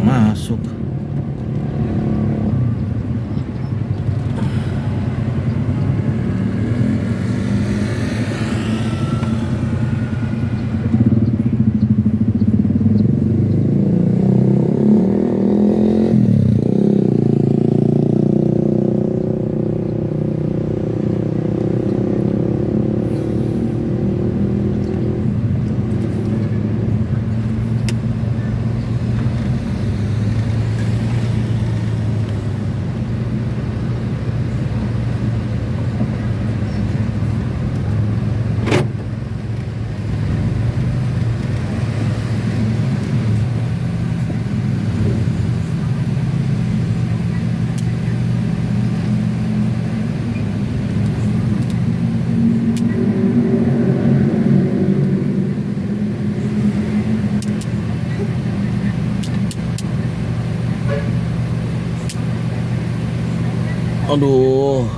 Masuk. Aduh.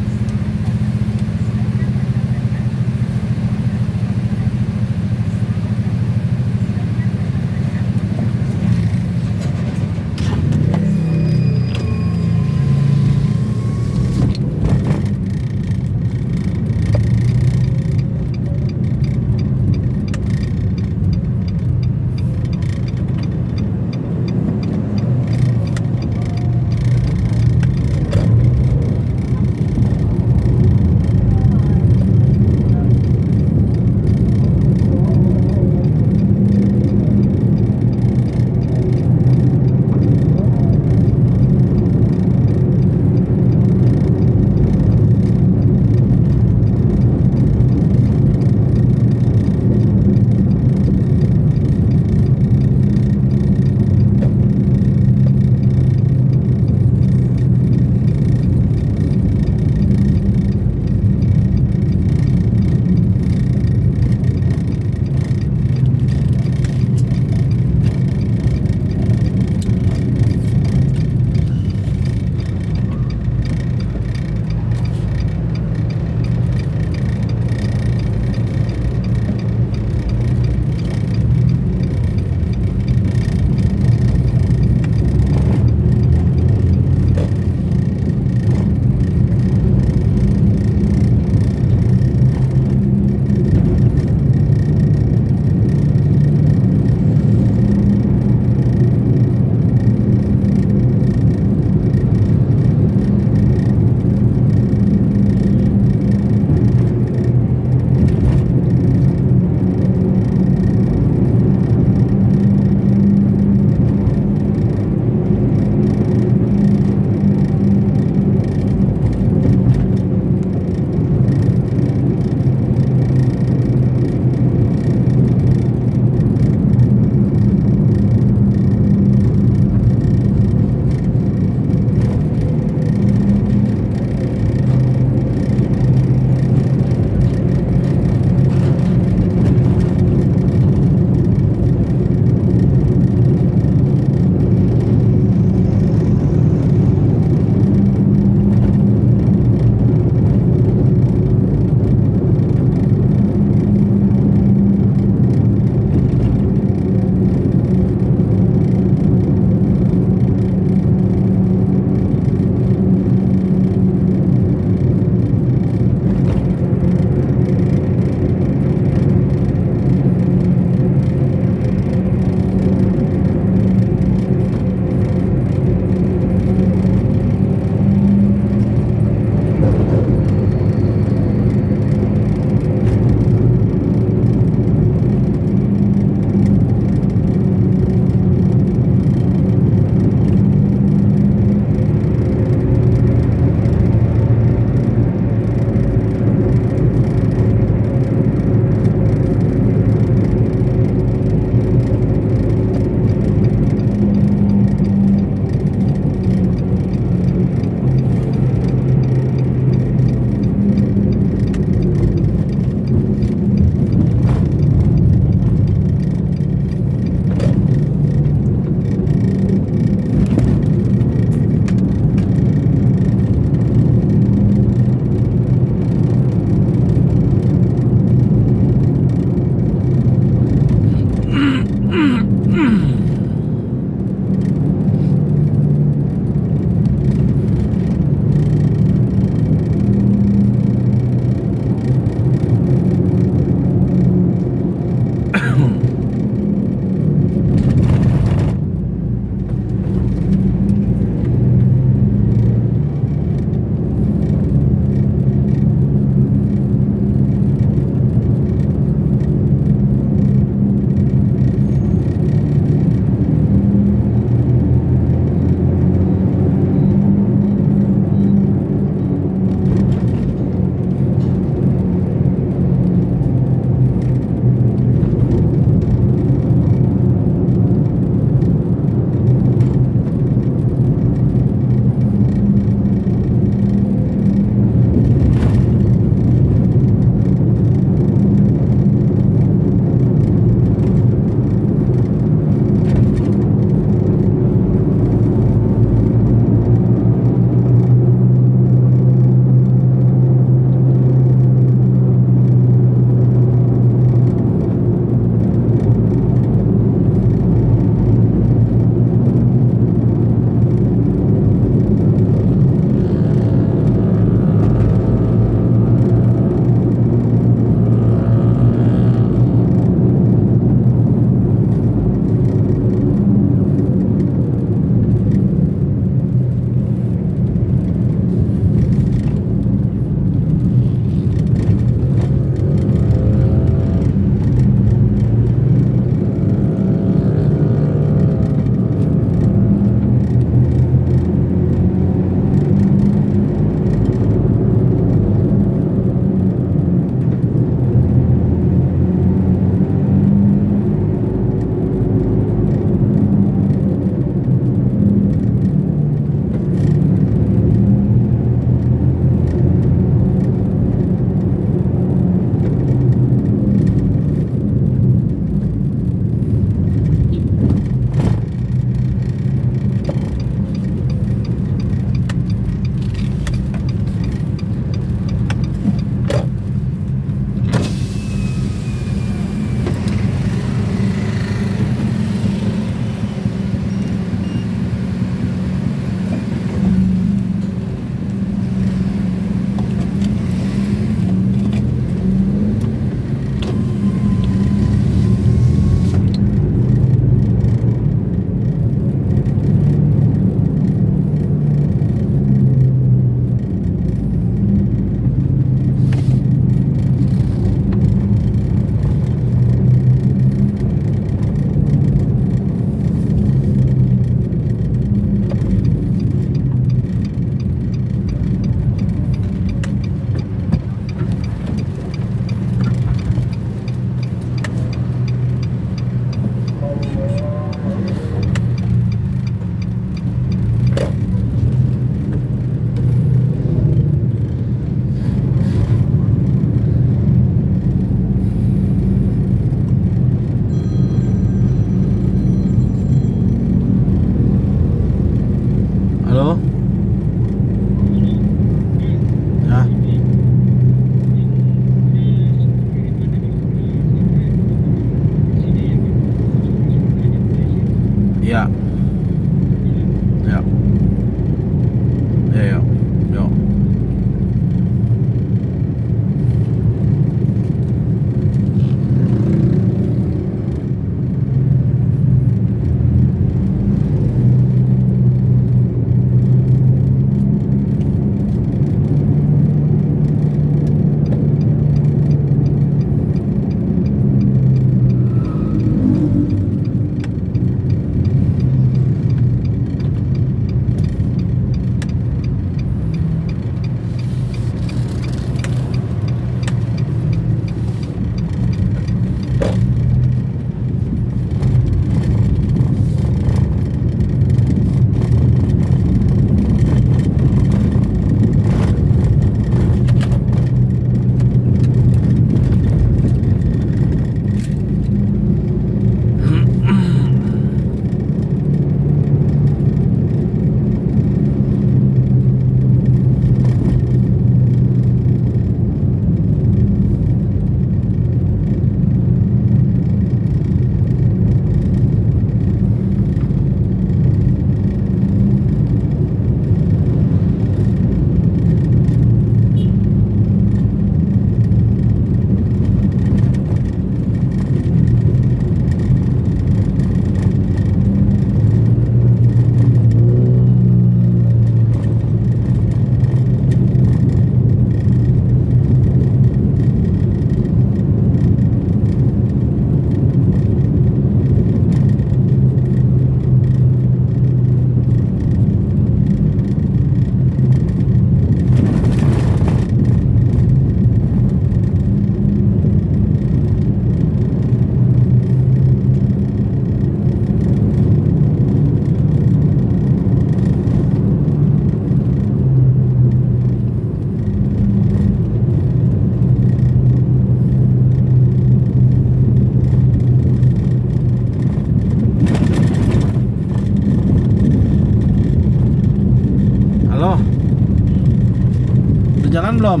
jalan belum?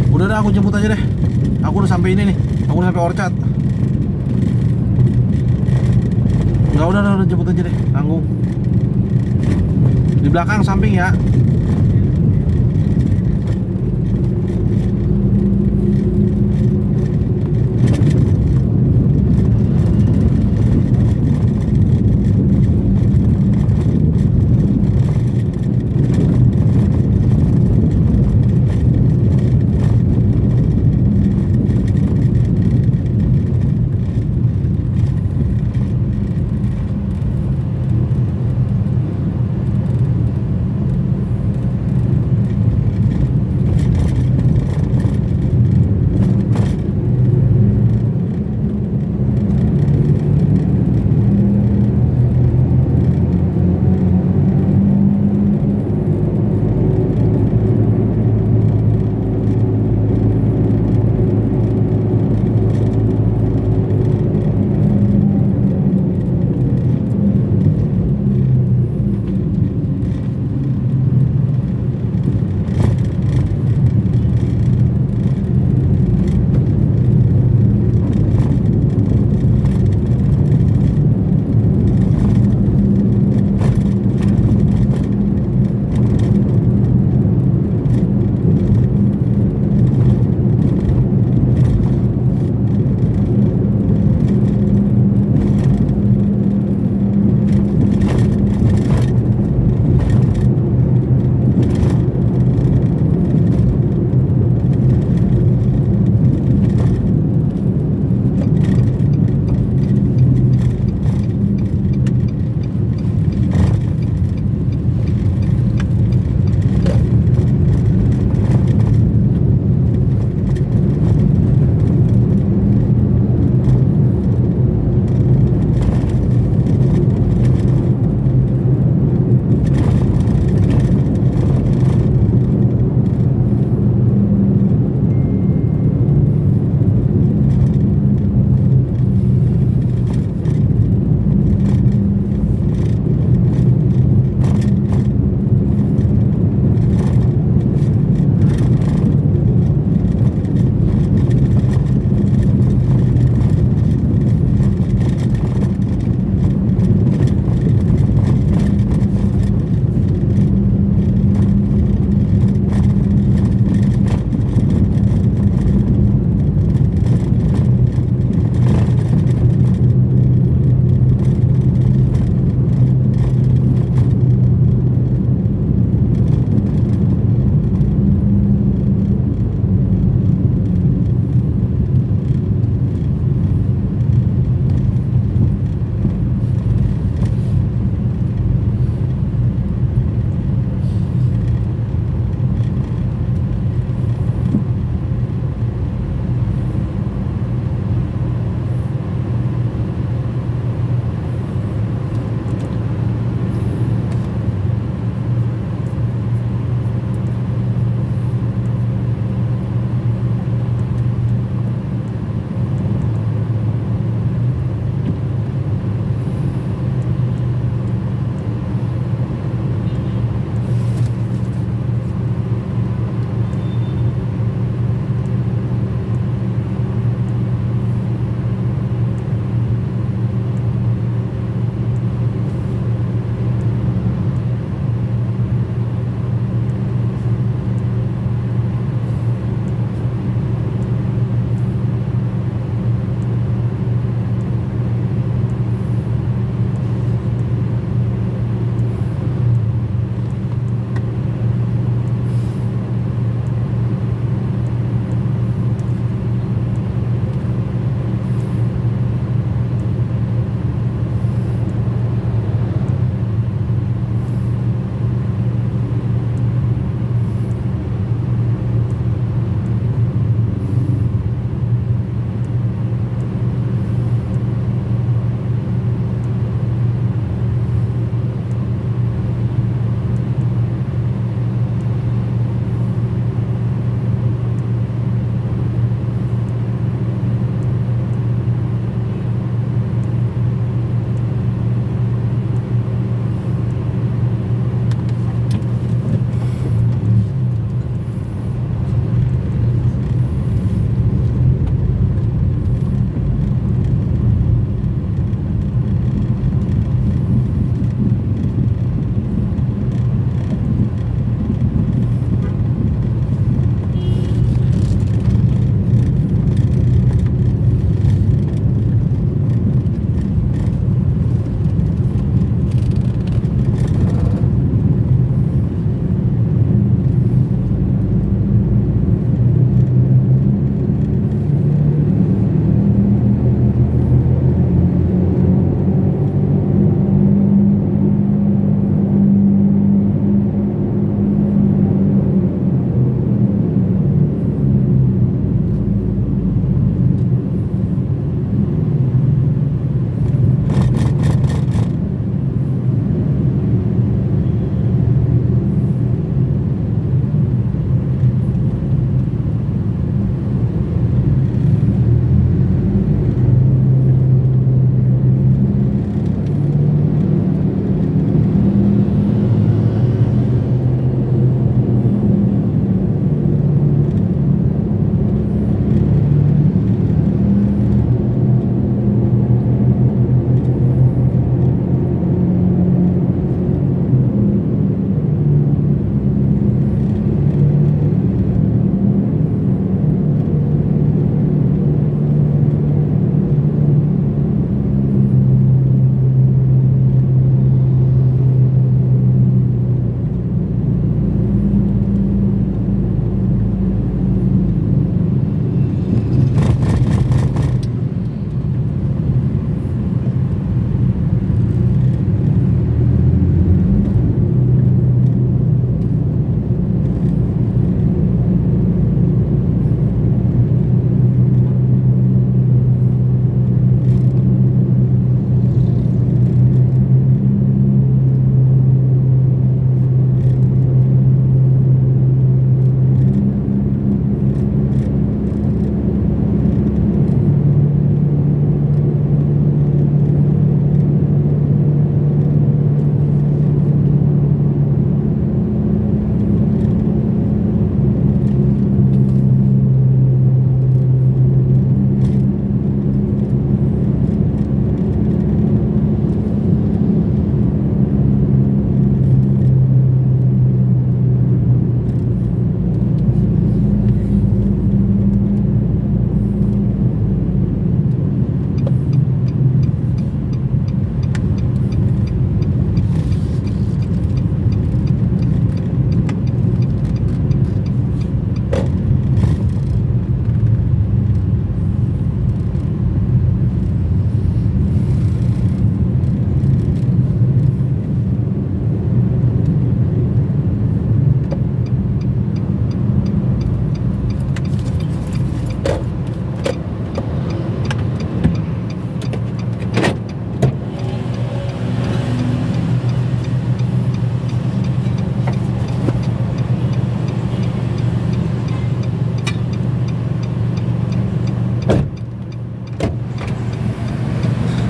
Udah aku jemput aja deh. Aku udah sampai ini nih. Aku udah sampai Orchard. Enggak, udah jemput aja deh. Tanggung. Di belakang samping ya.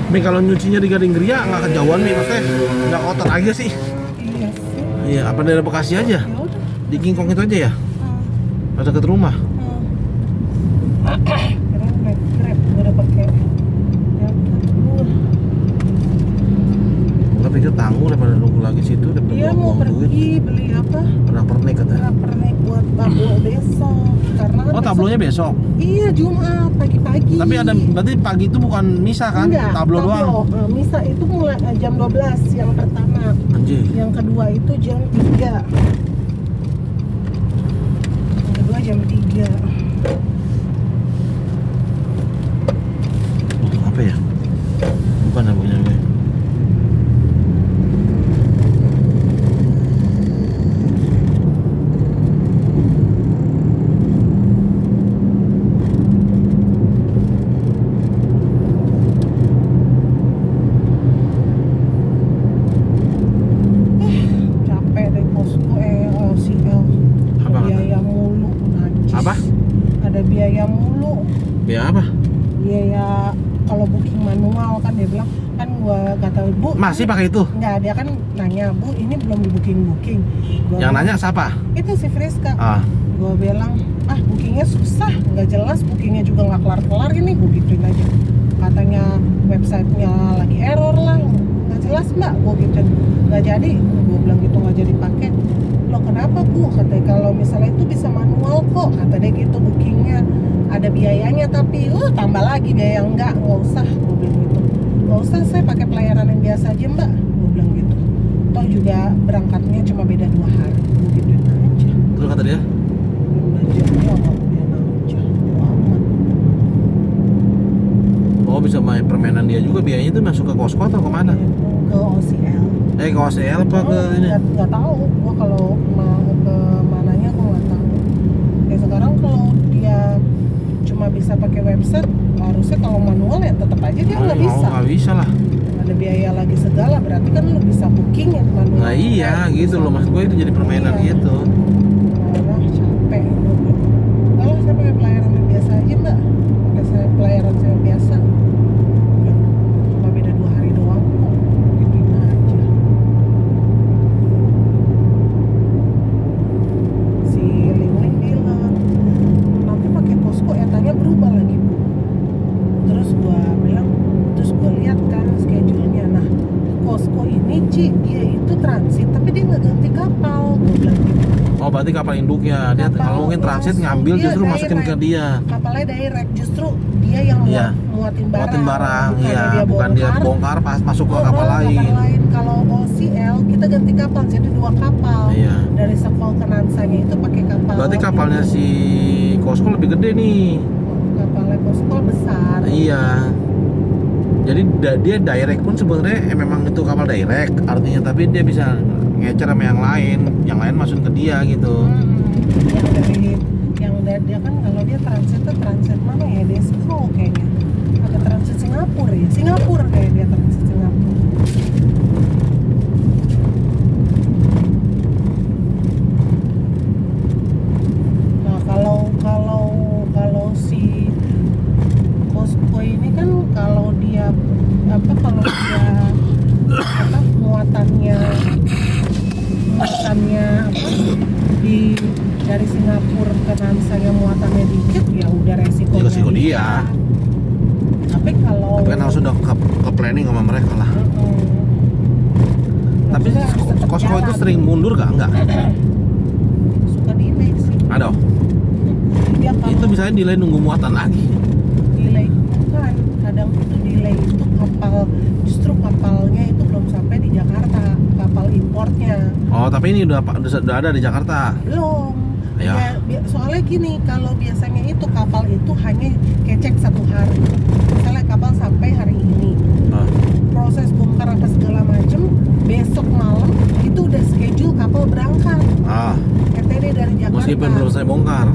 Mi kalau nyucinya di Gading Gria nggak kejauhan Mi, maksudnya nggak kotor aja sih. Iya sih. Iya, apa daerah Bekasi aja? Ya udah. Di King Kong itu aja ya? Hmm. Ada deket rumah. Keren naik Grab, gue udah pakai. Ya, Nggak pikir tanggung daripada nunggu lagi situ daripada dia mau buang duit. pergi beli apa? Pernak-pernik katanya. Pernik buat tablo besok. Karena kan Oh, tablonya besok. Iya, Jumat pagi-pagi. Tapi ada berarti pagi itu bukan misa kan? Enggak, Tablo doang. Misa itu mulai jam 12 yang pertama. Anjir. Yang kedua itu jam 3. Yang kedua jam 3. Apa ya? Bukan namanya gue. Capek deh posko LCL. Apa kata? Biaya mulu. Najis. Apa? Ada biaya mulu. Ya apa? Biaya kalau booking manual kan dia bilang kan gua kata Bu Masih pakai itu? enggak, dia kan nanya Bu ini belum di booking. Yang nanya siapa? itu si Friska. Ah, Gua bilang bookingnya susah, nggak jelas, bookingnya juga nggak kelar ini, gue gituin aja. Katanya websitenya lagi error lah, nggak jelas mbak, gue gituin. Nggak jadi, gue bilang gitu, nggak jadi pakai. Lo kenapa Bu? Katanya kalau misalnya itu bisa manual kok, kata dia gitu, bookingnya ada biayanya tapi tambah lagi biaya. Nggak usah, gue bilang gitu. Nggak usah, saya pakai pelayaran yang biasa aja mbak, gue bilang gitu. Toh juga berangkatnya cuma beda 2 hari, gue gituin aja. terus kata dia? Belanjanya sama dia aja, aman. Oh, bisa main permainan dia juga, biayanya itu masuk ke Costco atau kemana? Ke OCL. Ke OCL apa ke ini? Nggak tahu, gua kalau mau ke mananya gua nggak tahu. Ya sekarang kalau dia cuma bisa pakai website, harusnya kalau manual ya tetap aja dia nggak bisa. Nggak bisa lah. Ada biaya lagi segala, berarti kan lu bisa booking ya manual. Nah iya gitu loh, maksud gue itu jadi permainan Iya. gitu. Nah, capek. Kalau saya pakai pelayaran yang biasa aja mbak, pakai saya pelayaran saya biasa. Ya, cuma beda 2 hari doang kok, gituin aja. Si Ling bilang nanti pakai posko etanya berubah lagi Bu. Terus gua lihat kan schedule-nya. Nah, posko ini Ci, dia itu transit tapi dia nggak ganti kapal, gua bilang gitu. Oh berarti kapal induknya dia Kapal kalau mungkin transit langsung, ngambil dia justru masukin ke direct. dia. Kapalnya direct, justru dia yang Iya. muatin barang. Muatin barang, bukan iya, dia bukan dia bongkar pas masuk ke kapal lain. Kalau OCL kita ganti kapal jadi 2 kapal. Iya. Dari Sekol ke Nansanya itu pakai kapal. Berarti kapalnya si Costco lebih gede nih. Kapalnya Poskol besar. Iya. Jadi dia direct pun sebenarnya memang itu kapal direct artinya, tapi dia bisa ngecer sama yang lain masukin ke dia gitu. Yang dari dia kan kalau dia transit tuh transit mana ya, Desco kayaknya. Atau transit Singapura ya, Singapura kayak dia transit Singapura. Nah kalau si Costco ini kan kalau dia muatannya di dari Singapura ke Nansanya muatannya dikit ya udah resikonya. Resiko dia. Tapi kalau Tapi kan harus udah ke planning sama mereka lah. Tapi maksudnya harus tetap Costco itu jalan. sering mundur gak? Enggak. Suka delay sih. Ada. Dia kalau Itu misalnya delay nunggu muatan lagi. delay bukan, kadang itu delay itu justru kapalnya itu belum sampai di Jakarta, kapal importnya. Oh, tapi ini udah ada di Jakarta. Belum. Ya. Soalnya gini, kalau biasanya itu kapal itu hanya kecek 1 hari. Misalnya kapal sampai hari ini, Ah. proses bongkar apa segala macem, besok malam itu udah schedule kapal berangkat. ETD dari Jakarta. Meskipun belum saya bongkar.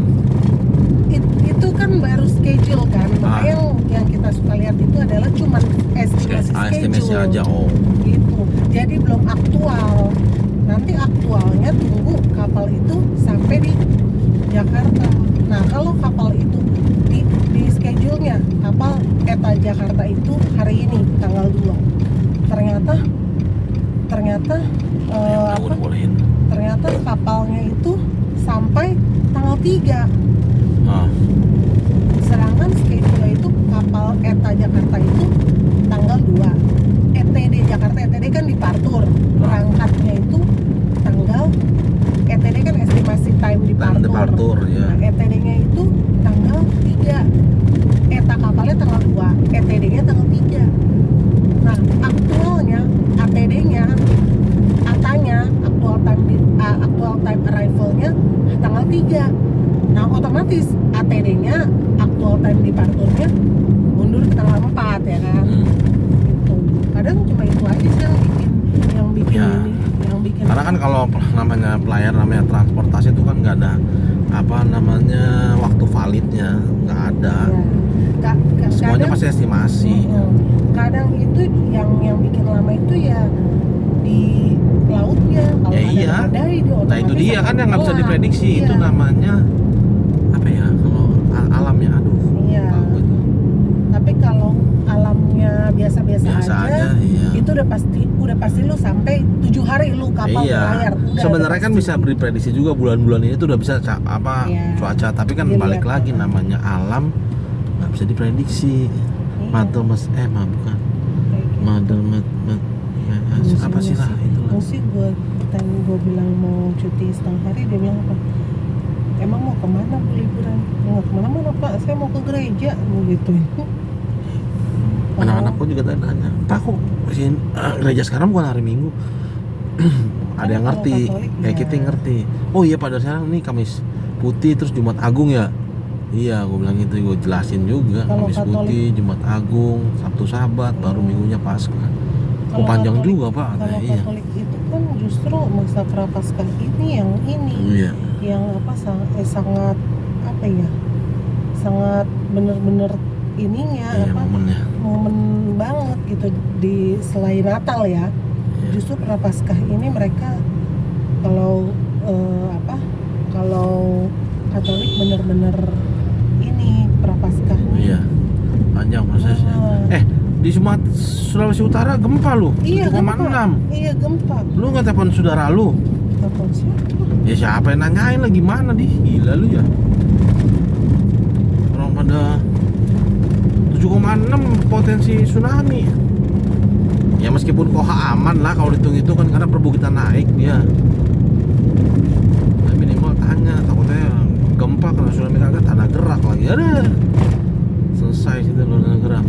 Itu kan baru schedule kan. Makanya yang kita suka lihat itu adalah cuma estimasi Estimasi schedule. aja. Oh. Gitu. Jadi belum aktual. Nanti aktualnya tunggu kapal itu sampai di Jakarta. Nah, kalau kapal itu di schedule-nya kapal ETA Jakarta itu hari ini tanggal 2. Ternyata udah bolehin. ternyata kapalnya itu sampai tanggal 3. Ah, Sedangkan schedule itu kapal ETA Jakarta itu tanggal 2. ETD Jakarta, ETD kan di Partur. Berangkatnya itu tanggal ETD kan estimasi time di dan Partur. departur ya. Nah, ETD-nya itu tanggal 3. ETA kapalnya tanggal 2, ETD-nya tanggal 3. Nah, aktualnya ATD-nya, ATA-nya, actual time arrival-nya tanggal 3. Nah, otomatis ATD-nya, actual time departure-nya mundur ke tanggal 4 ya kan. Gitu. Kadang cuma itu aja sih yang bikin Ya. ini, yang bikin. Karena kan kalau namanya pelayan, namanya transportasi itu kan nggak ada apa namanya waktu validnya, nggak ada. Ya. Semuanya Kadang- pasti estimasi. Kadang itu yang bikin lama itu ya di lautnya. Kalau Ya ada iya. badai, dia Nah itu otomatis dia akan kan yang nggak bisa telat. diprediksi. Iya. Itu namanya apa ya? Kalau alamnya, aduh. Iya. lupa gua itu. Tapi kalau alamnya biasa-biasa Biasa aja, iya. itu udah pasti lu sampai 7 hari lu kapal Iya. berlayar. Sebenarnya kan bisa diprediksi juga bulan-bulan ini tuh udah bisa Iya. cuaca. Tapi kan Dilihat. balik lagi namanya alam nggak bisa diprediksi. Mother mas bukan. Mother ya, apa sih lah itulah. Sih gue bilang mau cuti setengah hari, dia bilang apa? Emang mau kemana bu liburan? Nggak kemana-mana pak, saya mau ke gereja, gitu. Anak-anakku juga tanya, Pak kok gereja sekarang bukan hari Minggu? Ada yang Kalau ngerti, Katolik, kayak ya. kita ngerti. Oh iya pada sekarang nih Kamis Putih terus Jumat Agung ya. Iya, gue bilang gitu, gue jelasin juga. Kalau Kamis Katolik- Putih, Jumat Agung, Sabtu Sabat, baru Minggunya Paskah. Oh Kalau panjang Katolik- juga Pak. Kalau Iya. Katolik itu kan justru masa Prapaskah ini Iya. yang apa sangat apa ya, sangat bener-bener ininya Iya apa momennya. momen banget gitu di selain Natal ya. Iya. Justru Prapaskah ini mereka kalau kalau Katolik bener-bener ini Prapaskah Iya. Panjang prosesnya. Di Sulawesi Utara gempa lu. Iya 7,6. Iya gempa. Lu nggak telepon saudara lu? Telepon siapa? Ya siapa yang nanyain lah gimana di? Gila lu ya. Orang pada 7,6 potensi tsunami. Ya meskipun Koha aman lah kalau dihitung itu kan karena perbukitan naik dia. Tapi minimal tanya, takutnya gempa karena tsunami kagak tanah gerak lagi. Ada. Selesai situ lo tanah gerak.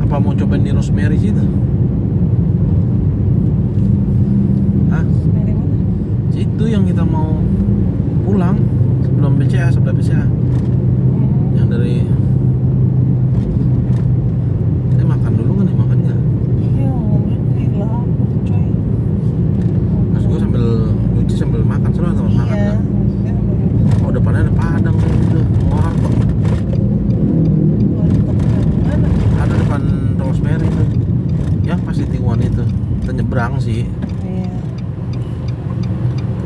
Apa mau cobain di Rosemary situ? Hah? Dari mana? Situ yang kita mau pulang sebelum BCA, sebelah BCA. Yang dari kita makan dulu kan nih, makan nggak? Iya, ngomongin lapar coy. Mas gue sambil nyuci sambil makan, seru atau makan Iya. nggak? Oh depannya ada Padang kan gitu, warteg. Mana? Ada depan Rosemary itu, yang pasti Tiwan itu. Kita nyebrang sih. Iya.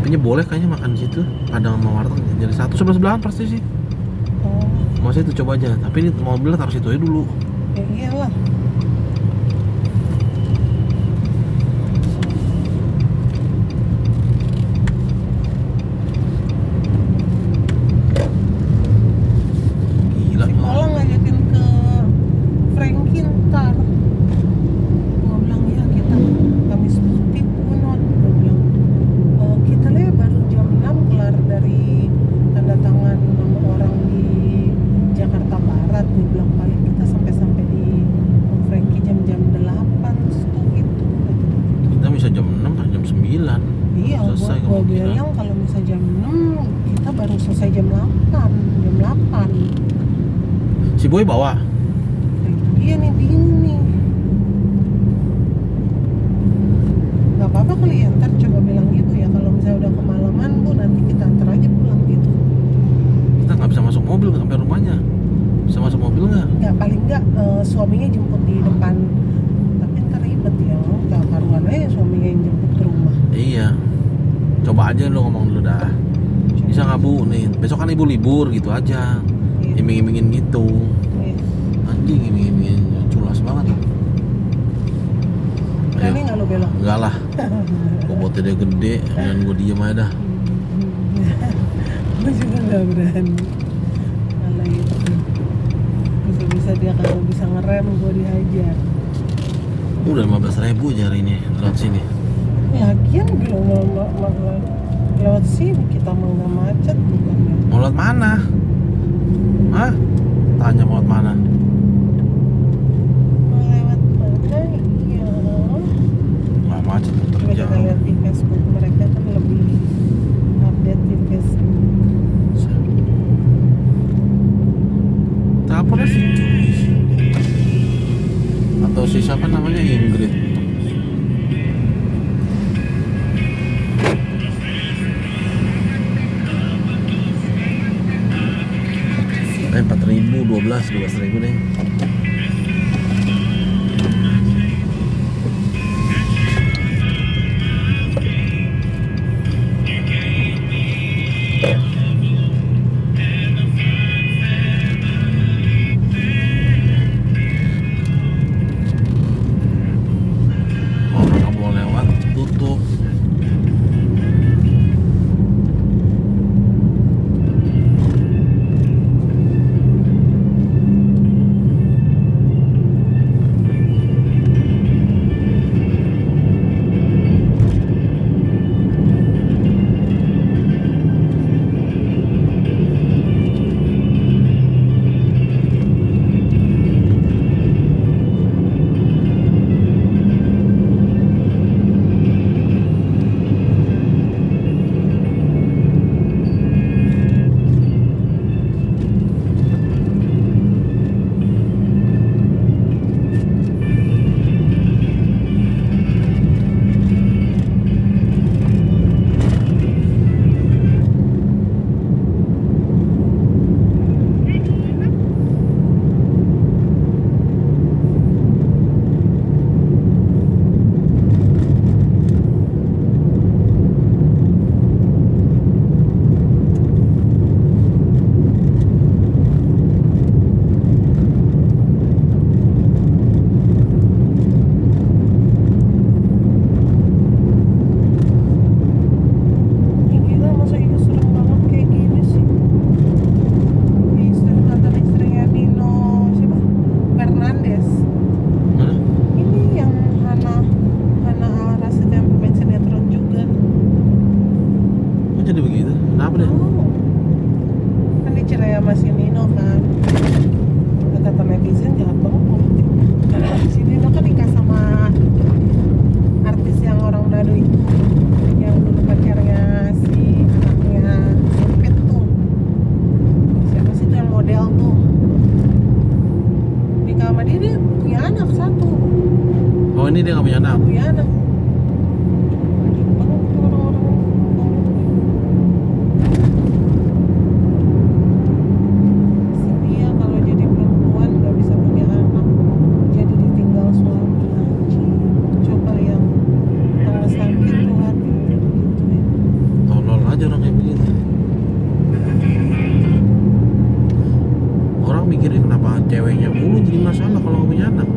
Tapi boleh kayaknya makan di situ, Padang sama warteg jadi satu sebelah sebelahan pasti sih. Masa itu coba aja, tapi ini mobilnya taruh situ aja dulu. Ya iyalah. Gila Si emang. Polang ngajakin ke Frankie ntar. Gua bilang ya kita Kamis Putih Punot. Gua bilang kita lihat baru jam 6 kelar dari tanda tangan sama orang di Jakarta Barat. Gua bilang paling kita sampai di Frankie jam-jam 8 tuh gitu. Kita bisa jam 6 atau jam 9. Iya, Selesai gua kemungkinan. bilang kalau misal jam 6 kita baru selesai jam 8. Jam 8. Si Boy bawa. Iya nih bingung nih. Gak apa-apa kali ya, ntar coba bilang gitu ya. Kalau misalnya udah kemalaman bu, nanti kita antar aja pulang gitu. Kita nggak bisa masuk mobil sampai rumahnya. Bisa masuk mobil nggak? Ya paling nggak suaminya jemput di depan. Tapi ntar ribet ya, gak karuan aja suaminya yang jemput ke rumah. Iya. Coba aja lo ngomong dulu dah. Bisa nggak bu nih? Besok kan ibu libur gitu aja. Iya. Iming-imingin gitu. Iya. Anjing iming-imingin culas banget. Berani nggak lo belok? Enggak lah. Bobotnya dia gede dan gue diem aja dah. Gue juga nggak berani. Kalau itu bisa-bisa dia kalau bisa ngerem gue dihajar. Udah 15.000 aja hari ini lewat sini. Lagian belum lewat sini kita mau nggak macet bukannya. Mau lewat mana? Hah? Tanya mau lewat mana? Mau lewat mana? Iya. Nggak macet, Coba kita terjauh. lihat di Facebook mereka kan lebih update di Facebook. Teleponnya si Joyce atau si siapa namanya Ingrid. Eh 4.000, 12.000 deh. Orang nggak mau lewat, tutup. ini dia nggak punya anak. Nggak punya anak. Wajib banget tuh orang-orang Cynthia kalau jadi perempuan nggak bisa punya anak, jadi ditinggal suami. Anjing, coba yang tengah sakit tuh hati gitu ya. Tolol aja orang kayak begitu. ceweknya mulu jadi masalah kalau nggak punya anak.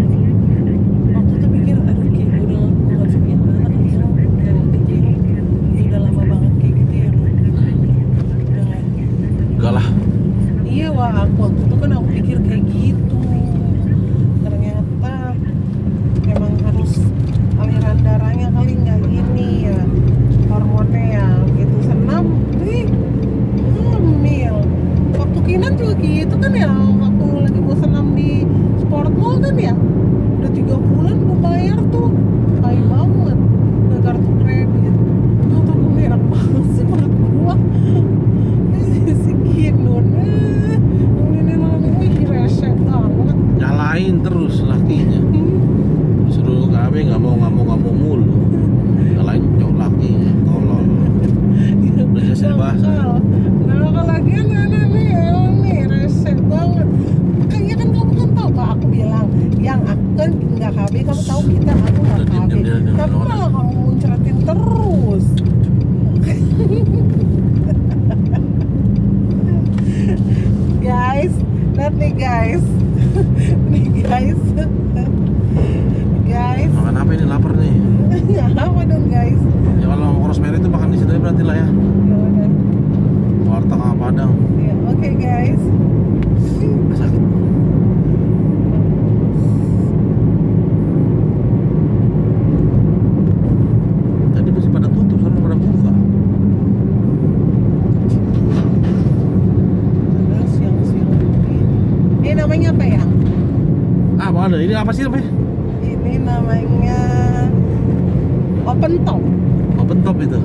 Waktu itu pikir aduh kayak udah nggak bisa punya anak gitu. Kayak waktu itu udah lama banget kayak gitu ya. Udah nggak. Enggak lah. Iya wah, waktu itu kan aku pikir kayak gitu. Ternyata emang harus aliran darahnya kali nggak ini ya, hormonnya ya gitu senam, hamil. Waktu Kinan juga gitu kan ya, waktu lagi mau senam di sport mall kan ya, udah 3 bulan gue bayar tuh, baik banget, udah kartu kredit. Tuh gue merah banget sih perut gue. Si Kinun, ini resep banget. Nyalain terus lakinya. Suruh KB nggak mau mulu. Nyalain cowok lakinya. Tolol. Udah selesai bahasa. Nah kalau lagi nih resep banget. Kayaknya kan kamu kan tahu Pak, aku bilang yang aku kan nggak KB, kamu tahu kita aku nggak Udah, KB. diam. Tapi malah kamu muncratin terus. Guys, lihat nih guys. Nih guys. Guys. Makan apa ini? Lapar nih. Ya apa dong guys? Ya kalau mau Rosemary itu makan di situ berarti lah ya. Ya udah. Warteg sama Padang. Ya, oke guys. Sakit. Tadi masih pada tutup, sekarang pada buka. Ada siang-siang ini namanya apa ya? Ah, apa ada? Ini apa sih namanya? Ini namanya open top. Open top itu.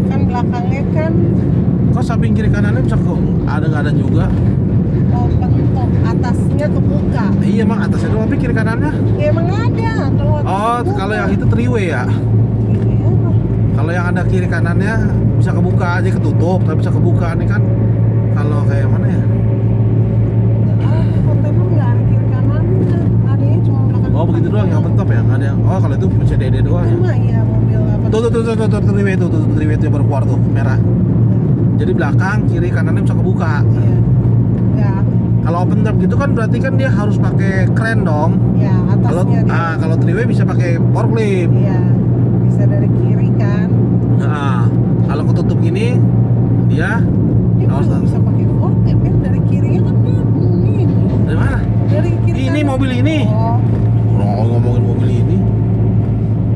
Kan belakangnya kan Kok samping kiri kanannya bisa kok ada nggak ada juga? open top, atasnya kebuka. Iya emang atasnya doang, tapi kiri kanannya. Ya emang ada kalau atas Oh, kebuka. kalau yang itu three-way ya. Iya. Kalau yang ada kiri kanannya bisa kebuka aja, ketutup tapi bisa kebuka. Ini kan kalau kayak mana ya? Nggak ada kontainer, nggak ada kiri kanan. Adanya cuma belakang. Oh begitu doang yang open top ya, nggak ada yang. Oh kalau itu bisa DD doang ya. Cuma ya mobil apa? Tuh three-way tuh three-way itu baru keluar tuh merah. Jadi belakang, kiri, kanannya bisa kebuka. Iya. Nggak. Kalau open top gitu kan berarti kan dia harus pakai kren dong. Ya Kalau atasnya dia. kalau three-way bisa pakai forklift. Iya. Bisa dari kiri kan. Nah, kalau ketutup gini dia Ini harus nggak bisa pakai forklift kan, dari kirinya kan dia ini. dari mana? Dari kiri Ini kanan. mobil ini. Oh, Ngomongin mobil ini.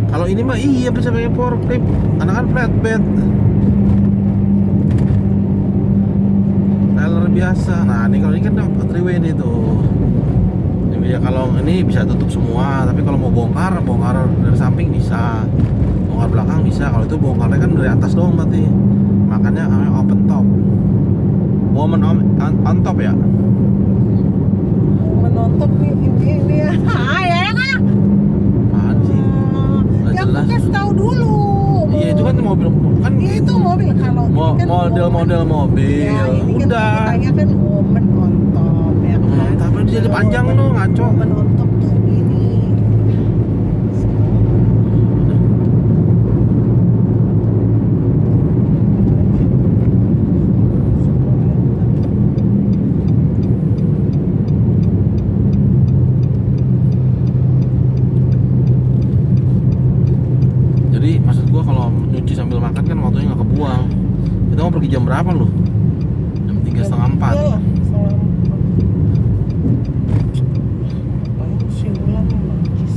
Kalau ini mah iya bisa pakai forklift karena kan flatbed. Trailer biasa. Nah, ini kalau ini kan three-way nih tuh. Jadi ya kalau ini bisa tutup semua, tapi kalau mau bongkar dari samping bisa. Bongkar belakang bisa. Kalau itu bongkarnya kan dari atas doang berarti. Makanya namanya open top. Woman on top ya. menonton nih ini ya. Ya kan? Apaan sih? Nggak Ya aku jelas. kasih tahu dulu. Iya itu kan mobil kan Itu mobil kalau ini kan model mobil. Ya, ini kan Udah. ceritanya kan woman on top ya kan. Tapi dia jadi panjang loh, ngaco. Woman on top tuh ini. Jadi maksud gua kalau nyuci sambil makan kan waktunya nggak kebuang. Kita mau pergi jam berapa loh? Jam 3:30, 4. Iyalah, Ngapain sih ulang najis?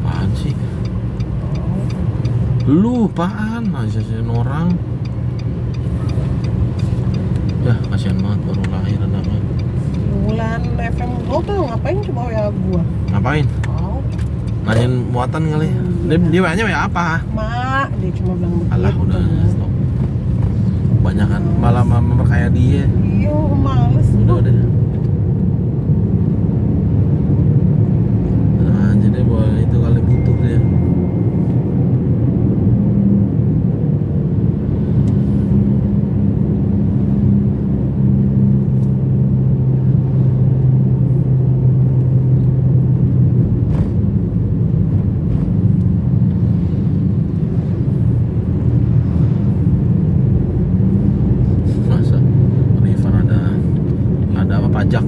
Apaan sih? Lu apaan? Masih orang. Ya kasihan banget baru lahir anaknya. Bulan FM Global ngapain coba WA gua? Ngapain? Oh, Nanyain muatan kali. Dia banyak ya apa? mak, dia cuma bilang begitu. Alah udah stop. Banyakan malah memperkaya dia. Iya, males. Udah. Nah, jadi boleh itu kali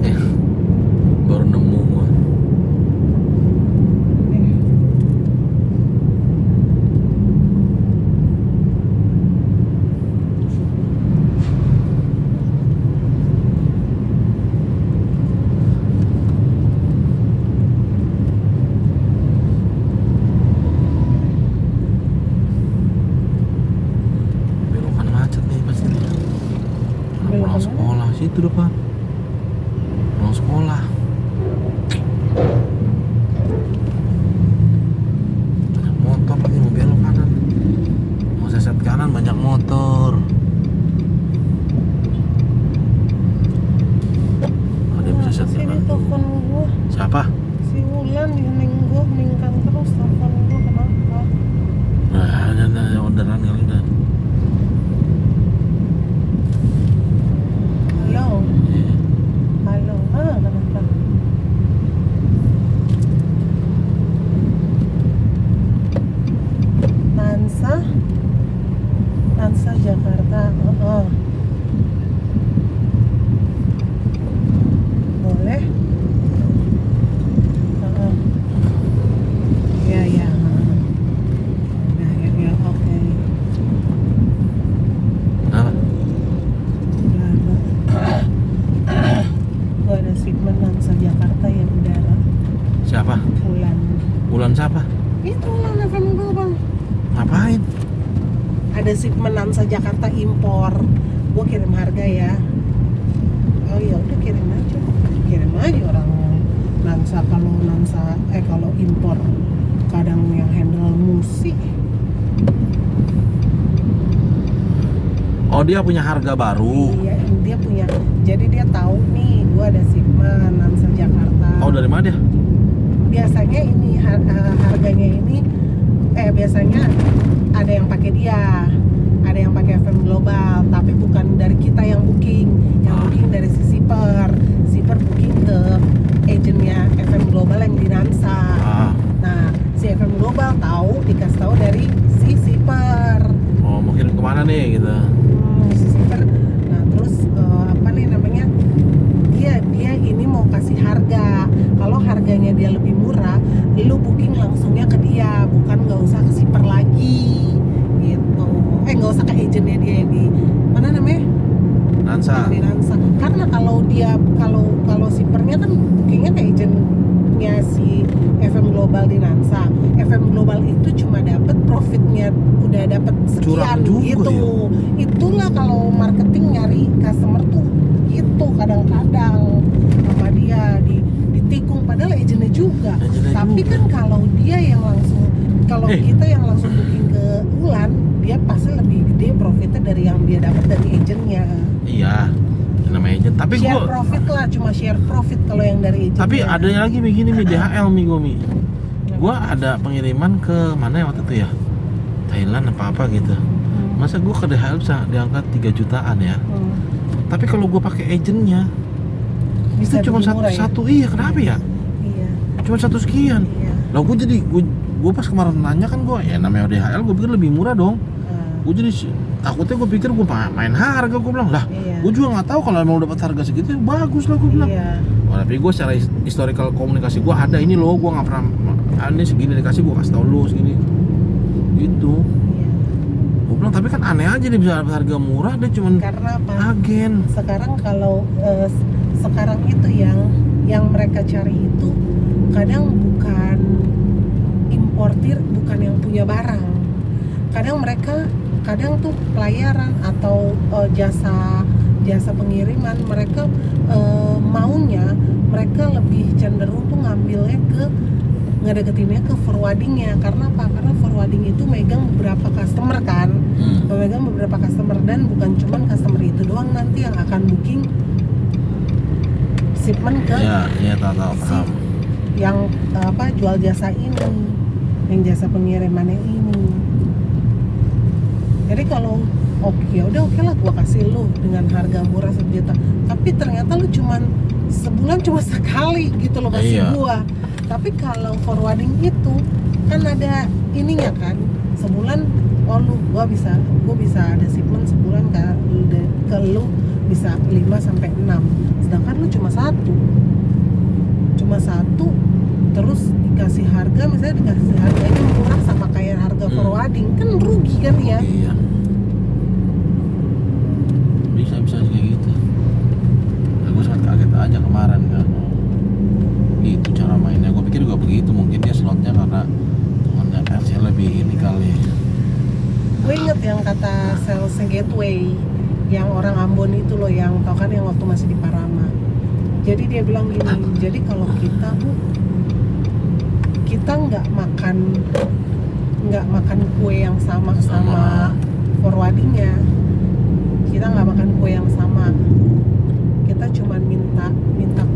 ya. Baru nemu gua. Nih. Belokan macet nih pasti nih. Anak Belokan pulang mana? sekolah situ depan. Pulang sekolah. Banyak motor lagi mau belok kanan. Mau seset kanan banyak motor. Oh, dia bisa seset Sini kanan. telepon gua. Siapa? Si Wulan ning gua ningkan terus telepon gua kenapa? Nah, ada orderan kali dah. Halo. Iya. Halo. Kenapa? Nansa Jakarta. Boleh? Ya ya. Ya oke. Apa? Gua ada shipment Nansa Jakarta yang udara. Siapa? Wulan. Bulan siapa? Itu Wulan FM gua bang. Ngapain? Ada shipment Nansa Jakarta impor. Gua kirim harga ya. Oh ya udah kirim aja orang Nansa kalau impor kadang yang handle musik. Oh, dia punya harga baru. Iya, dia punya. Jadi dia tahu nih, gua ada shipment Nansa Jakarta. Oh, dari mana dia? Biasanya ini harganya ini biasanya ada yang pakai dia, ada yang pakai FM Global, tapi bukan dari kita yang booking, dari si Siper booking ke agennya FM Global yang di Nansa. Nah, si FM Global dikasih tahu dari si Siper. Oh, mau kirim kemana nih gitu? Si Siper. Nah, terus apa nih namanya? Dia ini mau kasih harga. Kalau harganya dia lebih murah, lu booking langsungnya ke dia, bukan nggak usah ke Siper lagi, gitu. Nggak usah ke agennya dia yang di mana namanya? Nansa. Di Nansa. Karena kalau Sipernya kan bookingnya ke agennya si FM Global di Nansa. FM Global itu cuma dapat profitnya, udah dapat sekian gitu. Ya? Itulah kalau marketing nyari customer tuh gitu kadang-kadang sama dia ditikung padahal agennya juga. Tapi kan kalau dia yang langsung kita yang langsung booking ke Wulan, dia pasti lebih gede profitnya dari yang dia dapat dari agennya. Iya, namanya agent. Tapi share profit lah, cuma share profit kalau yang dari agent. Tapi ada yang lagi begini mi DHL mi. Gua ada pengiriman ke mana ya waktu itu ya? Thailand apa gitu. Masa gua ke DHL bisa diangkat 3 jutaan ya? Tapi kalau gua pakai agentnya bisa itu cuma satu iya, kenapa ya? Iya. Cuma 1 sekian. Iya. Lah gua pas kemarin nanya kan gua ya namanya DHL gua pikir lebih murah dong. Gua jadi takutnya gua pikir gua main harga, gua bilang lah. Iya. Gua juga nggak tahu kalau mau dapat harga segitu bagus lah gua bilang. Iya. Oh, tapi gua secara historical komunikasi gua ada ini loh, gua nggak pernah ini segini dikasih, gua kasih tau lu segini gitu. Iya. Gua bilang tapi kan aneh aja dia bisa dapat harga murah, dia cuman Karena apa? agen. Sekarang kalau sekarang itu yang mereka cari itu kadang bukan importir, bukan yang punya barang. Kadang tuh pelayaran atau jasa pengiriman, mereka maunya mereka lebih cenderung tuh ngedeketinnya ke forwardingnya. Karena apa? Karena forwarding itu megang beberapa customer kan, dan bukan cuman customer itu doang nanti yang akan booking shipment ke tahu paham. Yang jual jasa ini, yang jasa pengirimannya ini. Jadi kalau oke lah gua kasih lu dengan harga murah 1 juta, tapi ternyata lu sebulan cuma sekali gitu loh kasih gua. Tapi kalau forwarding itu kan ada ininya kan, sebulan gua bisa ada shipment sebulan ke lu bisa 5 sampai 6. sedangkan lu cuma satu, terus dikasih harga, misalnya dikasih harganya murah sama kayak harga forwarding, kan rugi kan ya. Iya. Bisa kayak gitu. Nah, gue sempat kaget aja kemarin kan. Itu cara mainnya. Gue pikir juga begitu. Mungkin dia slotnya karena temennya RC lebih ini kali. Gue inget yang kata sales gateway yang orang Ambon itu loh, yang tau kan yang waktu masih di Parama. Jadi dia bilang gini, jadi kalau kita Bu, kita nggak makan kue yang sama forwardingnya, kita nggak makan kue yang sama, kita cuma minta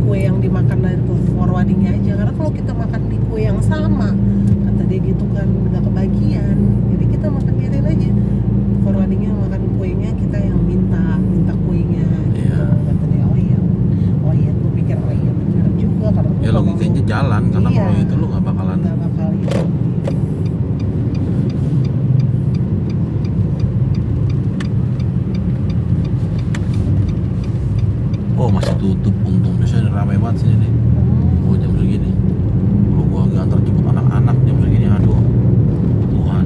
kue yang dimakan dari forwardingnya aja, karena kalau kita makan di kue yang sama, kata dia gitu kan, nggak kebagian, jadi kita makan biarin aja forwardingnya makan kuenya, kita yang minta kuenya gitu. Iya. Kata dia, oh iya, gue pikir oh iya benar juga, karena Ya logikanya jalan, karena iya, kalau itu lu nggak bakal itu. Oh masih tutup, untung biasanya ramai banget sini nih. Oh jam segini. Kalau gua lagi antar jemput anak-anak jam segini, aduh Tuhan.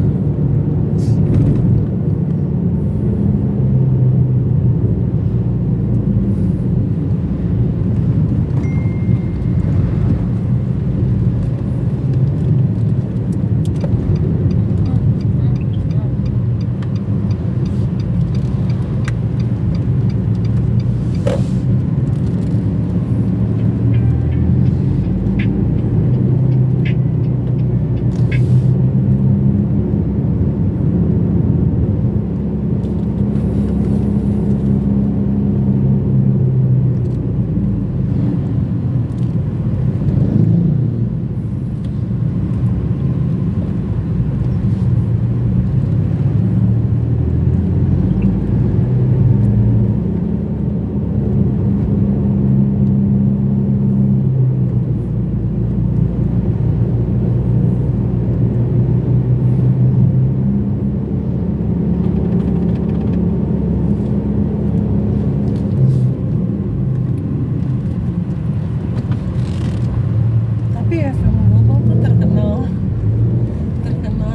Tapi FM Global tuh terkenal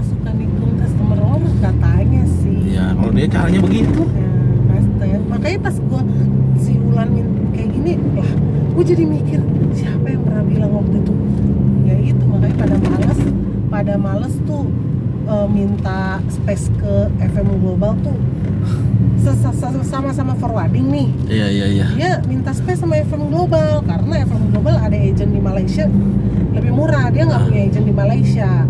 suka nikung customer orang katanya sih. Ya kalau dia caranya begitu. Ya, pasti. Makanya pas gua si Ulan kayak gini, lah gua jadi mikir siapa yang pernah bilang waktu itu. Ya itu makanya pada males tuh minta space ke FM Global tuh. Sama-sama forwarding nih. Iya. Dia minta space sama FM Global karena FM Global ada agent di Malaysia lebih murah, dia nggak punya agent di Malaysia,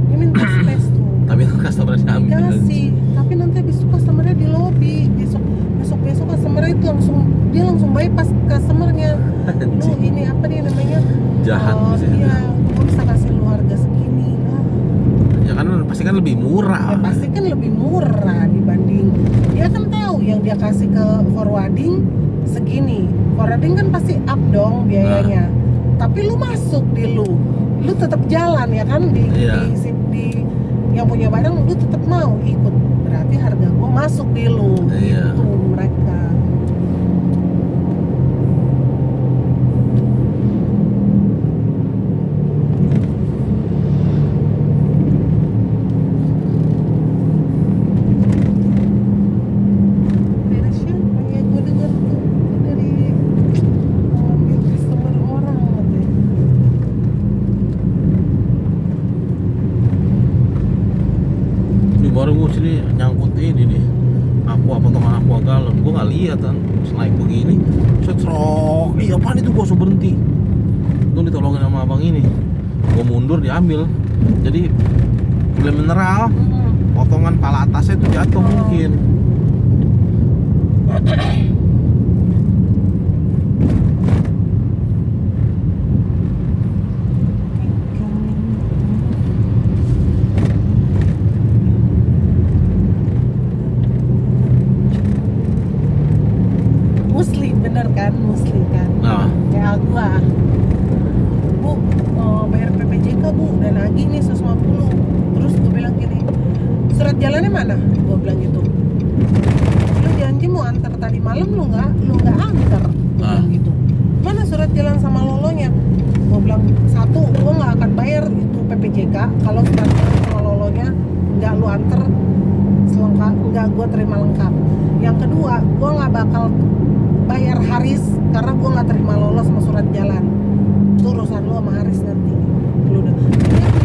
dia minta space tuh. Tapi customer-nya ambil. Dikasih, tapi nanti habis itu customernya di lobby, besok customernya itu langsung bypass customernya. Lu ini apa nih namanya? Jahat sih. Iya, gue bisa kasih lu harga segini. Ya kan pasti kan lebih murah. Ya pasti kan lebih murah dibanding, dia kan tahu yang dia kasih ke forwarding segini. Forwarding kan pasti up dong biayanya. Tapi lu masuk di lu tetap jalan ya kan di yang punya barang, lu tetap mau ikut, berarti harga gua masuk di lu. Iya. Itu mereka. Dari siapa ya, gua dengar tuh dari ngambil customer orang katanya. Ini baru gue sini nyangkut ini nih, potongan aqua galon. Gue nggak lihat kan, selain begini, setrok. Apaan itu? Gue langsung berhenti. Itu ditolongin sama abang ini. Gue mundur diambil. Jadi beli mineral, potongan pala atasnya itu jatuh mungkin. Musli kan. Nah, Kayak gua, Bu, bayar PPJK Bu, udah nagih nih 150. Terus gua bilang gini, surat jalannya mana? Gua bilang gitu. Lu janji mau antar tadi malam, lu nggak antar. Gua bilang gitu. mana surat jalan sama lolonya? Gue bilang, satu, gue nggak akan bayar itu PPJK kalau surat jalan sama lolonya nggak lu anter selengkap, nggak gue terima lengkap. Yang kedua, gue nggak bakal bayar Haris karena gue nggak terima lolo sama surat jalan. Itu urusan lu sama Haris nanti. Lu udah,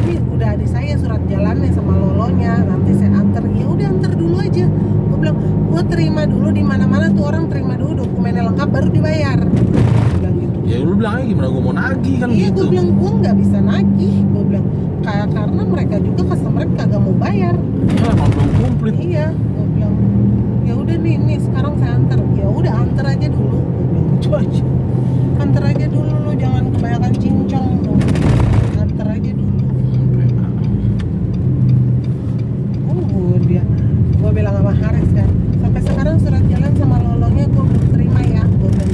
ini udah ada saya surat jalannya sama lolonya, nanti saya anter. Ya udah anter dulu aja. Gue bilang, gue terima dulu di mana-mana tuh orang terima dulu dokumennya lengkap baru dibayar. Gue bilang gitu. Ya lu bilangnya gimana gue mau nagih kan Iya, gitu. gue bilang gue nggak bisa nagih. Gue bilang kayak karena mereka juga customer kagak mau bayar. Ya kalau belum komplit. Iya, gue bilang ya udah nih sekarang saya anter. Ya udah anter aja dulu. Gue bilang gitu aja. Anter aja dulu, lu jangan kebanyakan cincong. Anter aja dulu. Gue bilang sama Haris kan, sampai sekarang surat jalan sama lolonya gue belum terima ya. Gue bilang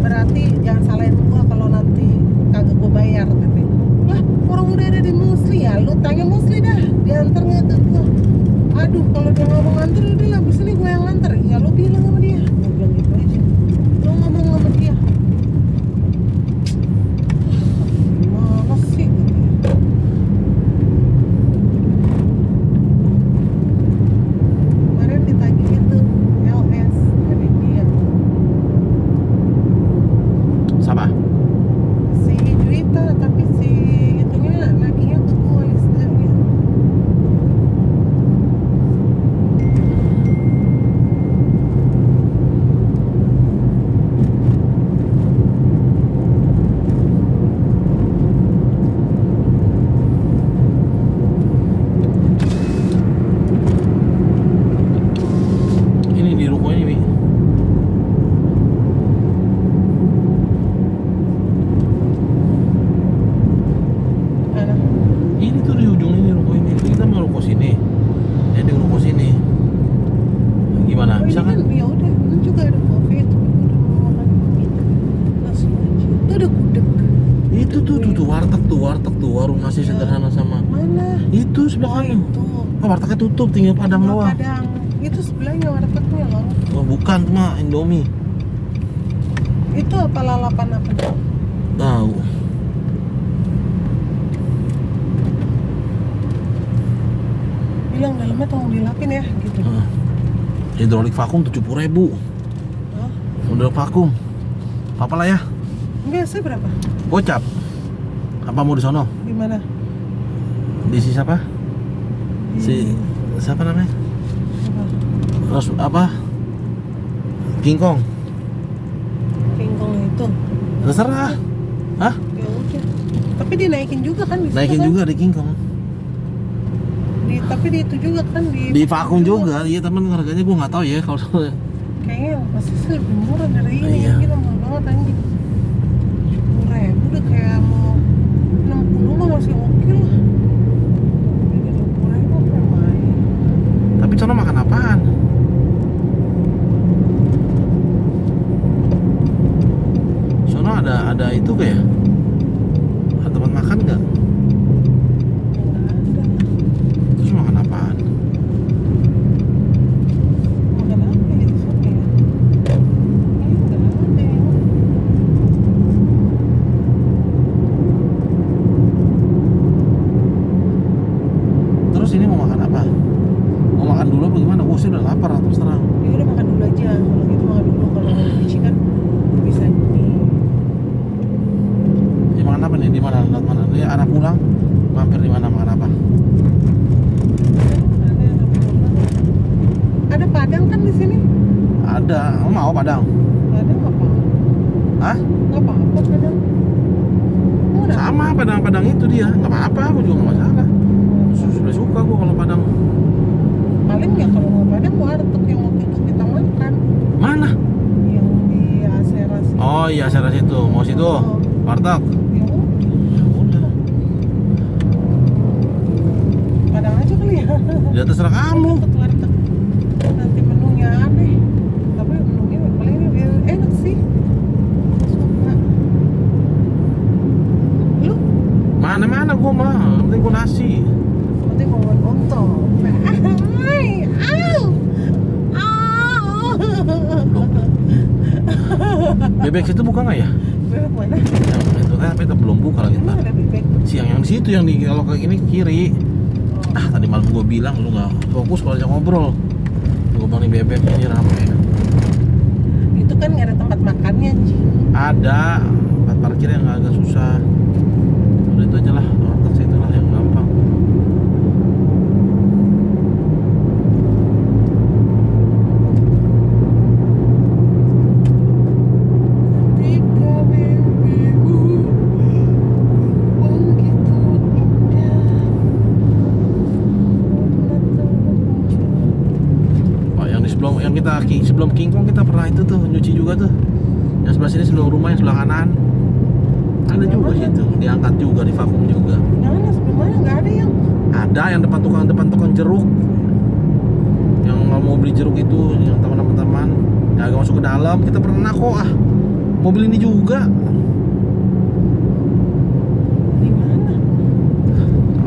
berarti jangan salahin gue kalau nanti kagak gue bayar. Tapi lah orang udah ada di Musli ya, lu tanya Musli dah diantar nggak ke gue. Aduh kalau dia ngomong nganter udah lah, abis ini gue yang nganter. Ya lu bilang sama dia. Gue bilang gitu aja, lu ngomong sama dia. Gimana sih gitu. Kemarin ditagih itu LS dari dia. Sama. Si Juwita, tapi si itunya naginya ke gue listanya. Ini di ruko ini, Wi. Mana? Ini tuh di ujung ini ruko ini. Kita mau ruko sini. Jadi ruko sini. Gimana? Oh, Bisa ini kan? Ya udah, ini juga ada kopi itu. Udah mau makan langsung aja. Itu ada gudeg. Itu tuh warteg tuh warung nasi Ya. sederhana sama. Mana? Itu sebelah Oh kanan. itu. Oh, wartegnya tutup, tinggal Padang Tinggal doang. Padang. Itu sebelahnya wartegnya loh. Oh, bukan, itu mah Indomie. Itu apa lalapan apa? Tahu. Bilang dalamnya tolong dilapin ya gitu. Heeh. Hidrolik vakum 70.000. Hah? Hidrolik vakum. Apa lah ya? Biasa berapa? Gocap. Apa mau di sono? Di mana? Di si siapa? Si siapa namanya? Apa? Terus apa? King Kong. King Kong itu. Terserah. Hah? Ya udah. Tapi dinaikin juga kan di situ Naikin kan? juga di King Kong. Tapi di itu juga kan Di vakum juga. Iya, temen harganya gua nggak tahu ya kalau Kayaknya pasti sih lebih murah dari ini. Iya. Gila mahal banget anjing. 10.000 udah kayak mau 60 mah masih oke lah. Ini 20.000 apa main? Tapi sono makan apaan? Sono ada itu kayak ada tempat makan nggak? Nggak ada. Terus makan apaan? Makan apa ya di sana ya? Ini nggak ada ya. Terus ini mau makan apa? Mau makan dulu apa gimana? Gue sih udah lapar terus terang. Ya udah makan dulu aja. Kalau gitu makan dulu. Kalau mau biji kan bisa di Ya makan apa nih? Di mana? Lihat mana? Ini arah pulang. Mampir di mana makan apa? ada Padang kan di sini. Ada. Kamu mau Padang? Padang nggak apa-apa. Hah? Nggak apa-apa Padang. Murah. Sama Padang itu dia. Nggak apa-apa. Aku juga nggak masalah. Sudah suka gue kalau Padang. Paling ya kalau mau Padang warteg yang waktu itu kita makan Mana? yang di Aserasi. Oh iya, saya situ. Mau situ? Warteg. Ya udah. Ya udah. Padang aja kali ya. Ya terserah kamu. Deket warteg. Nanti menunya aneh. Tapi menunya paling enak sih. Suka. Lu? Mana gue mah. Yang penting gue nasi. Nanti mau nonton. Au. Au. Bebek situ buka nggak ya? Bebek mana? Yang itu tapi itu belum buka lagi Emang ntar. ada bebek? Siang yang di situ yang di kalau ke ini kiri. Ah tadi malam gue bilang lu nggak fokus kalau ajak ngobrol. Gue bilang nih bebek ini rame. Itu kan nggak ada tempat makannya, Ci. Ada tempat parkir yang agak susah. Udah itu aja lah, warteg situ lah yang gampang. Ketika mimpimu begitu indah. Pak yang di sebelum kita sebelum King Kong kita pernah itu tuh nyuci juga tuh. Yang sebelah sini sebelum rumah yang sebelah kanan. Ada Yang juga mana? situ, diangkat juga, di vakum juga. Jangan yang sebelumnya nggak ada yang. Ada yang depan tukang jeruk. Yang mau beli jeruk itu, yang teman-teman ya agak masuk ke dalam, kita pernah kok mobil ini juga. Di mana?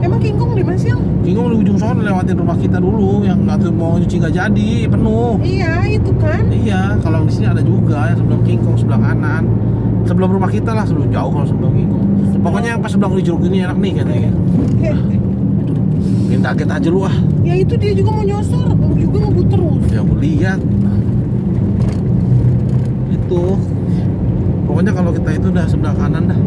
Emang King Kong di mana sih? Yang? King Kong di ujung sana lewatin rumah kita dulu, yang nggak tuh mau nyuci nggak jadi, penuh. Iya, itu kan. Iya, kalau di sini ada juga yang sebelum King Kong sebelah kanan. Sebelum rumah kita lah, sebelum jauh kalau sebelum King Kong. Pokoknya yang pas sebelah beli jeruk ini enak nih katanya. Bikin kaget aja lu ah. Ya itu dia juga mau nyosor, lu juga ngebut terus. Ya gue lihat. Itu. Pokoknya kalau kita itu udah sebelah kanan dah.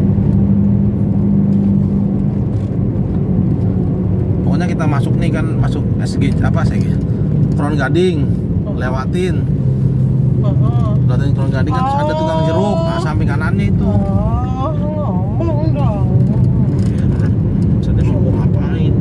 Pokoknya kita masuk nih kan, masuk SG apa SG? Kron Gading, lewatin. Lewatin Kron Gading kan terus ada tukang jeruk, nah, samping kanannya itu. Ngomong dong. Saya mau ngapain?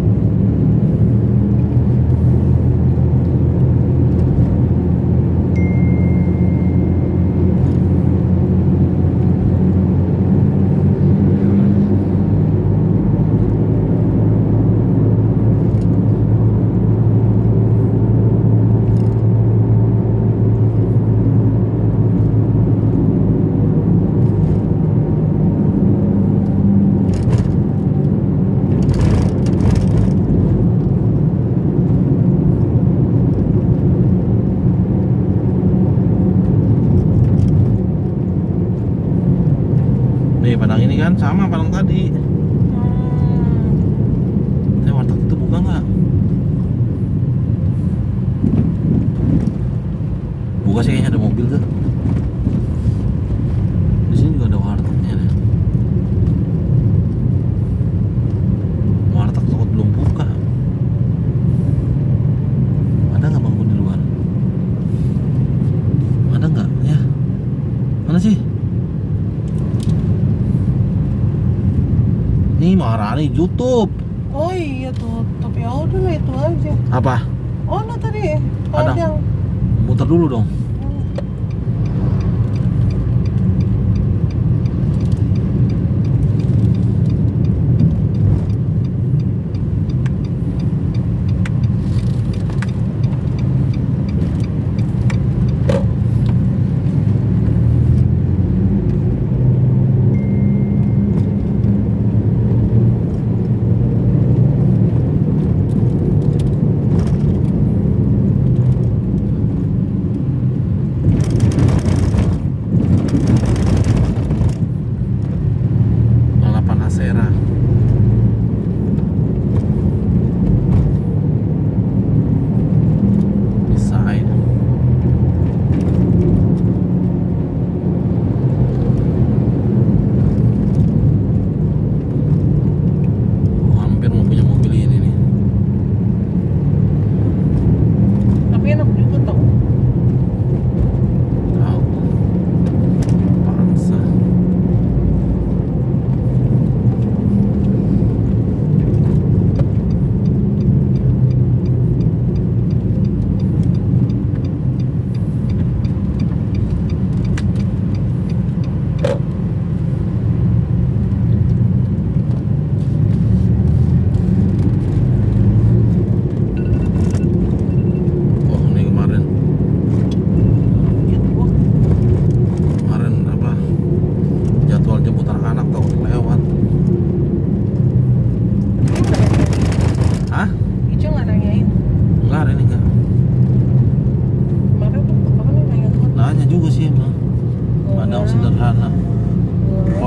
Nih padang ini kan sama padang tadi. Warteg itu buka nggak? Buka sih kayaknya ada mobil tuh. Di sini juga ada wartegnya deh. Warteg takut belum buka. Ada nggak bangku di luar? Ada nggak? Ya. Mana sih? Nih Maharani YouTube. Oh iya tutup, ya udah lah itu aja. Apa? Oh no tadi Ada. panjang. Muter dulu dong.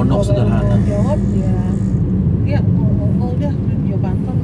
Pondok Kalau Sederhana. mau jawab ya, ya udah dia batal